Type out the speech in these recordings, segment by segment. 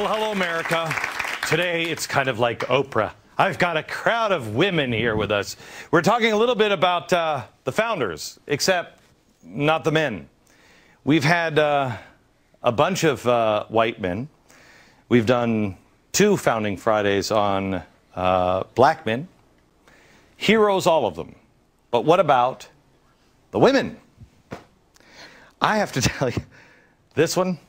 Well, hello, America. Today, it's kind of like Oprah. I've got a crowd of women here with us. We're talking a little bit about the founders, except not the men. We've had a bunch of white men. We've done 2 Founding Fridays on black men. Heroes, all of them. But what about the women? I have to tell you, this one,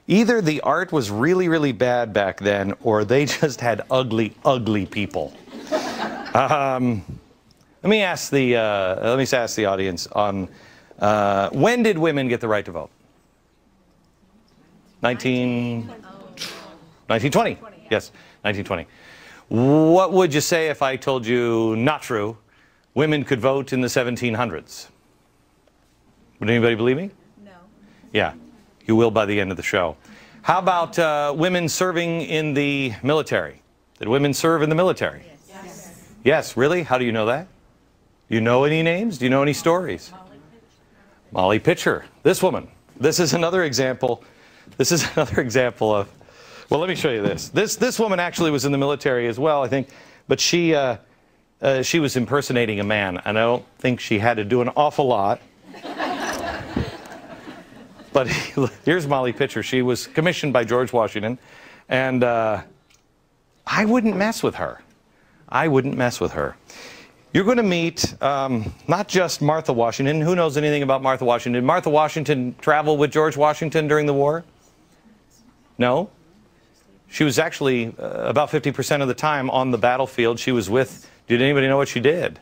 either the art was really, really bad back then, or they just had ugly, ugly people. Let me ask the audience on when did women get the right to vote? 1920. Yes, 1920. What would you say if I told you not true? Women could vote in the 1700s. Would anybody believe me? No. Yeah, you will by the end of the show. How about women serving in the military? Did women serve in the military? Yes. Yes, really? How do you know that? Do you know any names? Do you know any stories? Molly Pitcher. This woman. This is another example. This is another example of, well, let me show you this. This woman actually was in the military as well, I think, but she was impersonating a man, and I don't think she had to do an awful lot. But here's Molly Pitcher. She was commissioned by George Washington, and I wouldn't mess with her. I wouldn't mess with her. You're going to meet not just Martha Washington. Who knows anything about Martha Washington? Did Martha Washington travel with George Washington during the war? No? She was actually about 50% of the time on the battlefield. She was with, did anybody know what she did?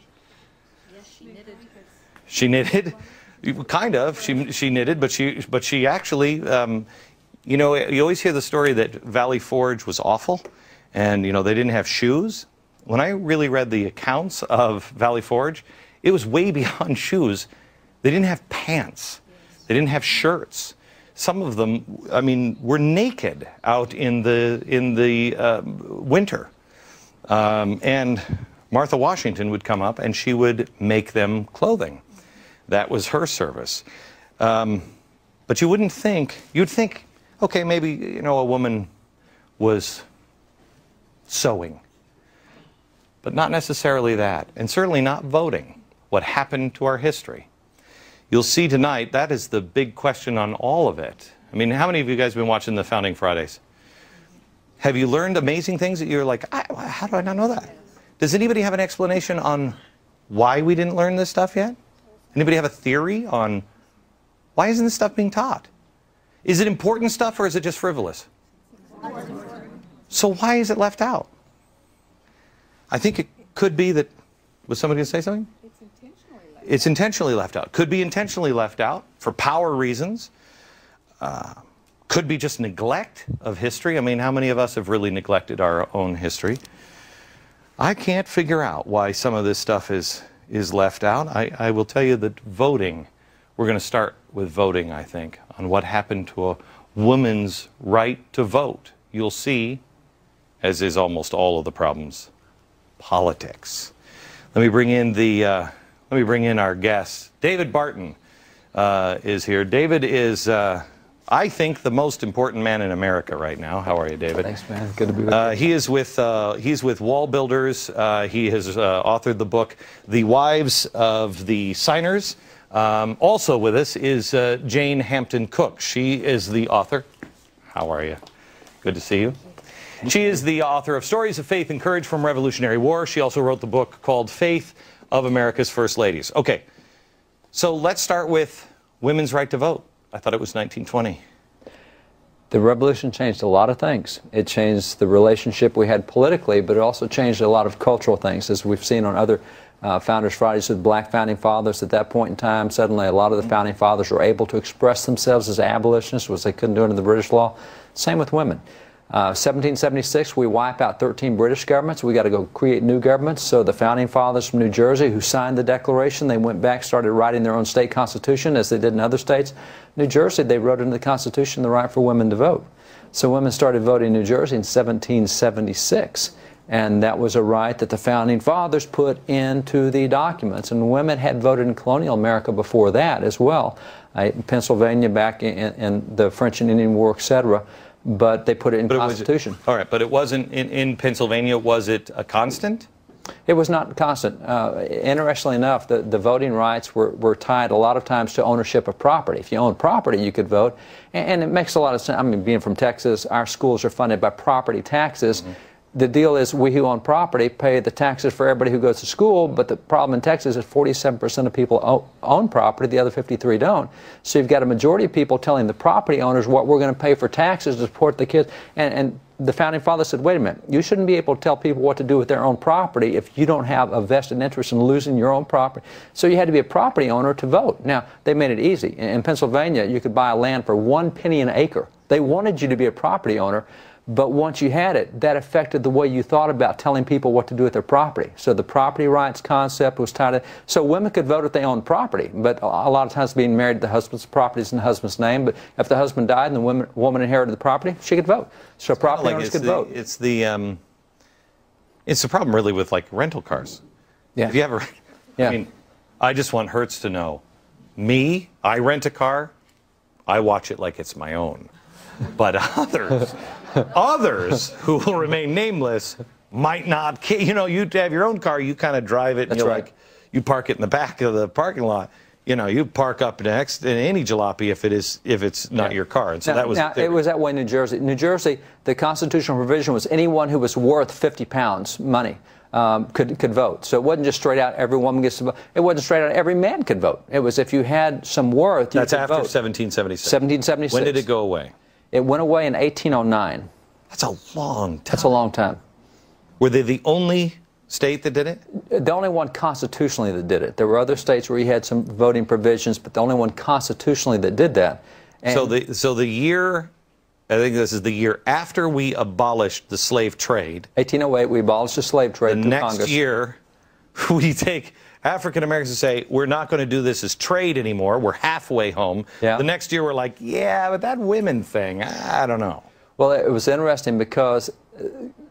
Yes, she knitted. She knitted? Kind of. She knitted, but she actually, you know, you always hear the story that Valley Forge was awful, and, you know, they didn't have shoes. When I really read the accounts of Valley Forge, it was way beyond shoes. They didn't have pants. They didn't have shirts. Some of them, I mean, were naked out in the winter. And Martha Washington would come up and she would make them clothing. That was her service. But you wouldn't think, you'd think, okay, maybe, you know, a woman was sewing. But not necessarily that, and certainly not voting. What happened to our history? You'll see tonight, that is the big question on all of it. I mean, how many of you guys have been watching the Founding Fridays? Have you learned amazing things that you're like, how do I not know that? Does anybody have an explanation on why we didn't learn this stuff yet? Anybody have a theory on why isn't this stuff being taught? Is it important stuff or is it just frivolous? So why is it left out? I think it could be that, was somebody going to say something? It's intentionally left out. It's intentionally left out. Could be intentionally left out for power reasons. Could be just neglect of history. I mean, how many of us have really neglected our own history? I can't figure out why some of this stuff is left out. I will tell you that voting, we're going to start with voting, I think, on what happened to a woman's right to vote. You'll see, as is almost all of the problems, politics. Let me bring in our guest. David Barton is here. David is, I think, the most important man in America right now. How are you, David? Thanks, man. Good to be with you. He's with Wall Builders. He has authored the book, The Wives of the Signers. Also with us is Jane Hampton Cook. She is the author. How are you? Good to see you. She is the author of Stories of Faith and Courage from Revolutionary War. She also wrote the book called Faith of America's First Ladies. Okay, so let's start with women's right to vote. I thought it was 1920. The revolution changed a lot of things. It changed the relationship we had politically, but it also changed a lot of cultural things, as we've seen on other Founders Fridays with black founding fathers. At that point in time, suddenly a lot of the founding fathers were able to express themselves as abolitionists, which they couldn't do under the British law. Same with women. 1776, we wipe out 13 British governments. We got to go create new governments. So the founding fathers from New Jersey who signed the Declaration, they went back, started writing their own state constitution as they did in other states. New Jersey, they wrote into the Constitution the right for women to vote. So women started voting in New Jersey in 1776. And that was a right that the founding fathers put into the documents. And women had voted in colonial America before that as well. In Pennsylvania, back in the French and Indian War, etc., but they put it in the Constitution. All right, but it wasn't in Pennsylvania. Was it a constant? It was not constant. Interestingly enough, the voting rights were tied a lot of times to ownership of property. If you own property, you could vote. And it makes a lot of sense. I mean, being from Texas, our schools are funded by property taxes. Mm-hmm. The deal is we who own property pay the taxes for everybody who goes to school, but the problem in Texas is 47% of people own property, the other 53 don't. So you've got a majority of people telling the property owners what we're going to pay for taxes to support the kids. And the Founding Fathers said, wait a minute, you shouldn't be able to tell people what to do with their own property if you don't have a vested interest in losing your own property. So you had to be a property owner to vote. Now, they made it easy. In Pennsylvania, you could buy a land for 1 penny an acre. They wanted you to be a property owner. But once you had it, that affected the way you thought about telling people what to do with their property. So the property rights concept was tied to, so women could vote if they owned property, but a lot of times being married, the husband's property is in the husband's name, but if the husband died and the woman inherited the property, she could vote. So it's property owners could vote. It's the problem really with like rental cars. Yeah. If you ever, I mean, I just want Hertz to know, me, I rent a car, I watch it like it's my own. But others who will remain nameless might not. You know, you have your own car, you kind of drive it, and you're like, you park it in the back of the parking lot. You know, you park up next in any jalopy if it's not your car. And so that was. Now it was that way in New Jersey. New Jersey, the constitutional provision was anyone who was worth 50 pounds money. Could vote. So it wasn't just straight out every woman gets to vote. It wasn't straight out every man could vote. It was if you had some worth, you could vote. That's after 1776. 1776. When did it go away? It went away in 1809. That's a long time. That's a long time. Were they the only state that did it? The only one constitutionally that did it. There were other states where you had some voting provisions, but the only one constitutionally that did that. And so the year, I think this is the year after we abolished the slave trade. 1808, we abolished the slave trade. The next year, we take African Americans and say, we're not going to do this as trade anymore. We're halfway home. Yeah. The next year, we're like, yeah, but that women thing, I don't know. Well, it was interesting because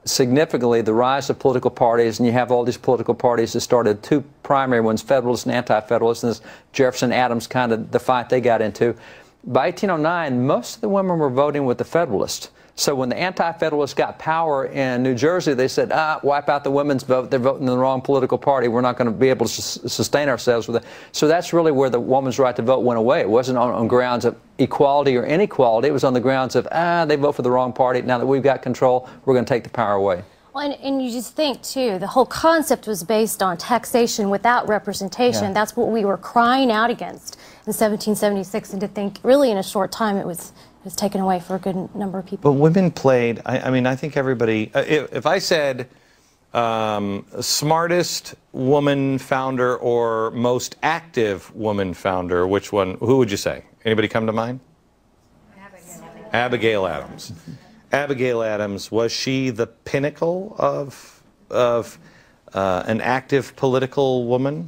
significantly the rise of political parties, and you have all these political parties that started, two primary ones, Federalists and Anti-Federalists, and this Jefferson-Adams kind of the fight they got into. By 1809, most of the women were voting with the Federalists. So when the Anti-Federalists got power in New Jersey, they said, wipe out the women's vote. They're voting in the wrong political party. We're not going to be able to sustain ourselves with it. So that's really where the woman's right to vote went away. It wasn't on grounds of equality or inequality. It was on the grounds of, they vote for the wrong party. Now that we've got control, we're going to take the power away. Well, and you just think, too, the whole concept was based on taxation without representation. Yeah. That's what we were crying out against in 1776. And to think, really, in a short time, it was taken away for a good number of people. But women played, I mean, I think everybody, if I said smartest woman founder or most active woman founder, who would you say? Anybody come to mind? Abigail Adams. Abigail Adams, was she the pinnacle of an active political woman?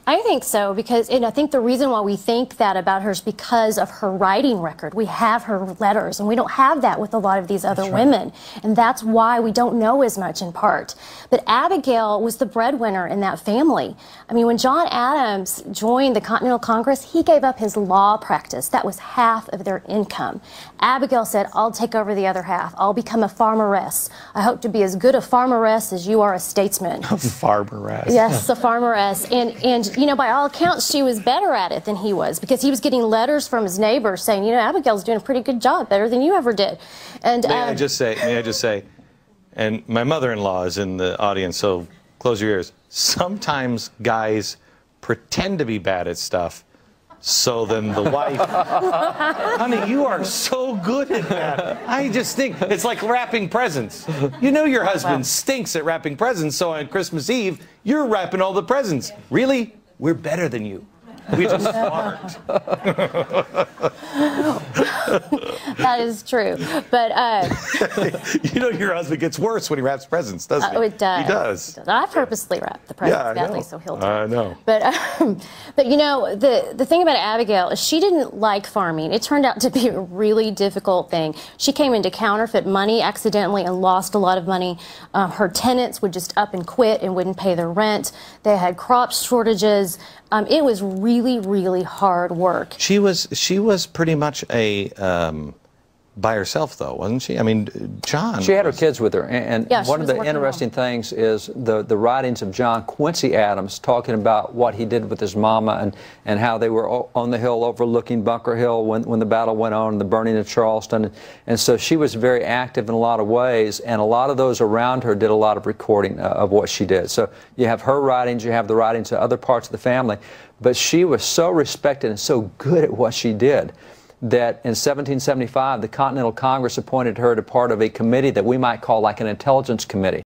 I think so, because I think the reason why we think that about her is because of her writing record. We have her letters, and we don't have that with a lot of these other women. And that's why we don't know as much in part. But Abigail was the breadwinner in that family. I mean, when John Adams joined the Continental Congress, he gave up his law practice. That was half of their income. Abigail said, I'll take over the other half. I'll become a farmeress. I hope to be as good a farmeress as you are a statesman. A farmeress. Yes, a farmeress. And you know, by all accounts, she was better at it than he was, because he was getting letters from his neighbors saying, you know, Abigail's doing a pretty good job, better than you ever did. And may I just say, and my mother-in-law is in the audience, so close your ears. Sometimes guys pretend to be bad at stuff, so then the wife, honey, you are so good at that. I just think it's like wrapping presents. You know your husband stinks at wrapping presents, so on Christmas Eve, you're wrapping all the presents. Really? We're better than you. We're just smart. That is true. But you know your husband gets worse when he wraps presents, doesn't he? It does. He does. I purposely wrap the presents badly so he'll do it. I know. But you know, the thing about Abigail is she didn't like farming. It turned out to be a really difficult thing. She came into counterfeit money accidentally and lost a lot of money. Her tenants would just up and quit and wouldn't pay their rent. They had crop shortages. It was really, really hard work. She was pretty much a by herself, though, wasn't she? I mean, John. She had her kids with her, and yeah, one of the interesting things is the writings of John Quincy Adams talking about what he did with his mama and how they were on the hill overlooking Bunker Hill when the battle went on, and the burning of Charleston. And so she was very active in a lot of ways, and a lot of those around her did a lot of recording of what she did. So you have her writings, you have the writings of other parts of the family, but she was so respected and so good at what she did that in 1775 the Continental Congress appointed her to part of a committee that we might call like an intelligence committee.